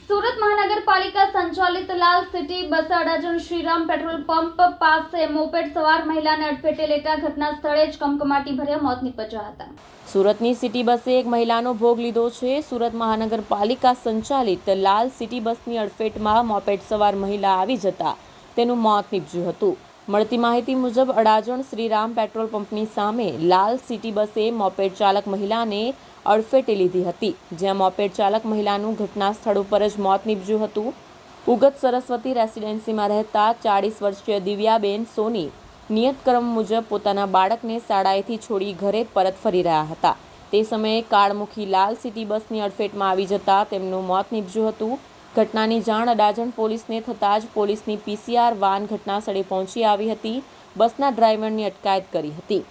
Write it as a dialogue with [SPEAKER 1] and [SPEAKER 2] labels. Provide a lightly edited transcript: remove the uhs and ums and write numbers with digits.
[SPEAKER 1] સુરત મહાનગરપાલિકા સંચાલિત લાલ city bus Adajan Shriram petrol pump પાસે મોપેડ સવાર મહિલાને અડફેટે લેતા ઘટના સ્થળે જ કમકમાટી ભર્યા મોત નીપજ્યા હતા।
[SPEAKER 2] સુરતની સિટી બસે એક મહિલાનો ભોગ લીધો છે। સુરત મહાનગરપાલિકા સંચાલિત લાલ સિટી બસની અડફેટમાં મોપેડ સવાર મહિલા આવી જતા તેનું મોત નીપજ્યું હતું। મળતી માહિતી મુજબ અડાજણ શ્રીરામ પેટ્રોલ પંપની સામે લાલ સિટી બસે મોપેડ ચાલક મહિલાને અડફેટે લીધી હતી, જ્યાં મોપેડ ચાલક મહિલાનું ઘટના સ્થળ ઉપર જ મોત નીપજ્યું હતું। ઉગત સરસ્વતી રેસિડેન્સીમાં રહેતા 40 વર્ષીય દિવ્યાબેન સોની નિયતક્રમ મુજબ પોતાના બાળકને શાળાએથી છોડી ઘરે પરત ફરી રહ્યા હતા। તે સમયે કાળમુખી લાલ સિટી બસની અડફેટમાં આવી જતા તેમનું મોત નીપજ્યું હતું। ઘટનાની જાણ અડાજણ પોલીસને થતાં જ પોલીસની પીસીઆર વાન ઘટના સ્થળે પહોંચી આવી હતી। બસના ડ્રાઈવરની અટકાયત કરી હતી।